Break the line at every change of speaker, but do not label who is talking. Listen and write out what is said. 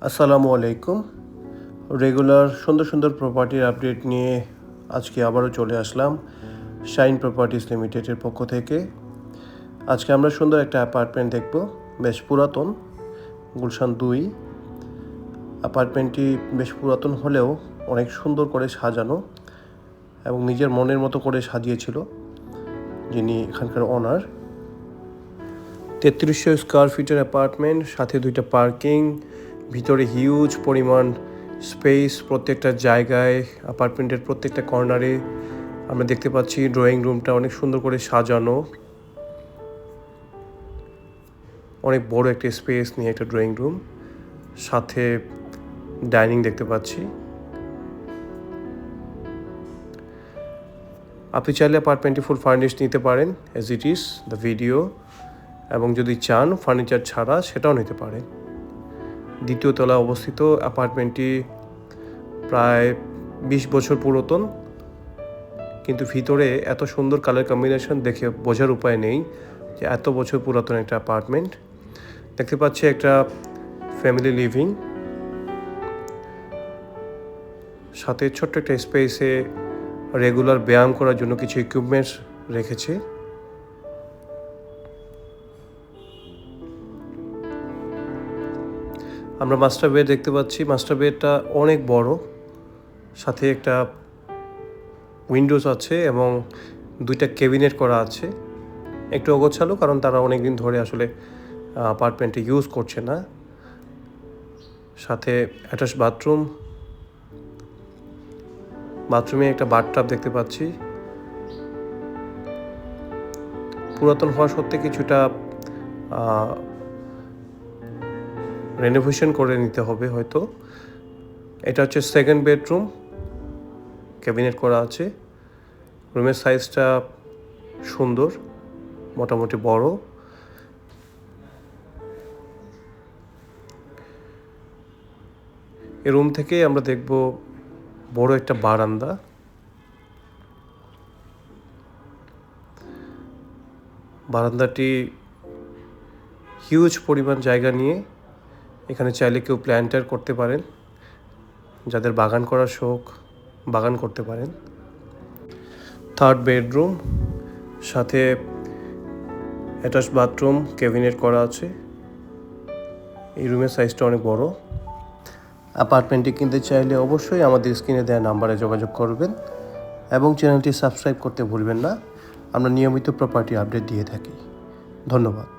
আসসালামু আলাইকুম। রেগুলার সুন্দর সুন্দর প্রপার্টির আপডেট নিয়ে আজকে আবারও চলে আসলাম শাইন প্রপার্টিস লিমিটেডের পক্ষ থেকে। আজকে আমরা সুন্দর একটা অ্যাপার্টমেন্ট দেখব, বেশ পুরাতন, গুলশান 2। অ্যাপার্টমেন্টটি বেশ পুরাতন হলেও অনেক সুন্দর করে সাজানো এবং নিজের মনের মতো করে সাজিয়েছিল যিনি এখানকার ওনার। 3300 স্কোয়ার ফিটের অ্যাপার্টমেন্ট, সাথে 2টা পার্কিং, ভিতরে হিউজ পরিমাণ স্পেস। প্রত্যেকটা জায়গায়, অ্যাপার্টমেন্টের প্রত্যেকটা কর্নারে আমরা দেখতে পাচ্ছি ড্রয়িং রুমটা অনেক সুন্দর করে সাজানো। অনেক বড় একটা স্পেস নিয়ে একটা ড্রয়িং রুম, সাথে ডাইনিং দেখতে পাচ্ছি। আপনি চাইলে অ্যাপার্টমেন্টটি ফুল ফার্নিশড নিতে পারেন as it is the video, এবং যদি চান ফার্নিচার ছাড়া সেটাও নিতে পারেন। দ্বিতীয় তলায় অবস্থিত অ্যাপার্টমেন্টটি প্রায় 20 বছর পুরাতন, কিন্তু ভিতরে এত সুন্দর কালার কম্বিনেশন দেখে বোঝার উপায় নেই যে এত বছর পুরাতন একটা অ্যাপার্টমেন্ট। দেখতে পাচ্ছি একটা ফ্যামিলি লিভিং, সাথে ছোট্ট একটা স্পেসে রেগুলার ব্যায়াম করার জন্য কিছু ইকুইপমেন্টস রেখেছে। আমরা মাস্টার বেড দেখতে পাচ্ছি। মাস্টার বেডটা অনেক বড়, সাথে একটা উইন্ডোজ আছে এবং 2টা ক্যাবিনেট করা আছে। একটু অগোছালো, কারণ তারা অনেক দিন ধরে আসলে অ্যাপার্টমেন্টে ইউজ করছে না। সাথে অ্যাটাচ বাথরুমে একটা বাথটাব দেখতে পাচ্ছি। পুরাতন হওয়া সত্ত্বে কিছুটা রেনোভেশন করে নিতে হবে হয়তো। এটা হচ্ছে সেকেন্ড বেডরুম, ক্যাবিনেট করা আছে। রুমের সাইজটা সুন্দর, মোটামুটি বড়। এই রুম থেকে আমরা দেখব বড় একটা বারান্দা। বারান্দাটি হিউজ পরিমাণ জায়গা নিয়ে, এখানে চাইলে কেউ প্ল্যান্টার করতে পারেন। যাদের বাগান করার শখ, বাগান করতে পারেন। থার্ড বেডরুম, সাথে অ্যাটাচ বাথরুম, ক্যাবিনেট করা আছে। এই রুমের সাইজটা অনেক বড়। অ্যাপার্টমেন্টটি কিনতে চাইলে অবশ্যই আমাদের স্ক্রিনে দেওয়া নাম্বারে যোগাযোগ করবেন এবং চ্যানেলটি সাবস্ক্রাইব করতে ভুলবেন না। আমরা নিয়মিত প্রপার্টি আপডেট দিয়ে থাকি। ধন্যবাদ।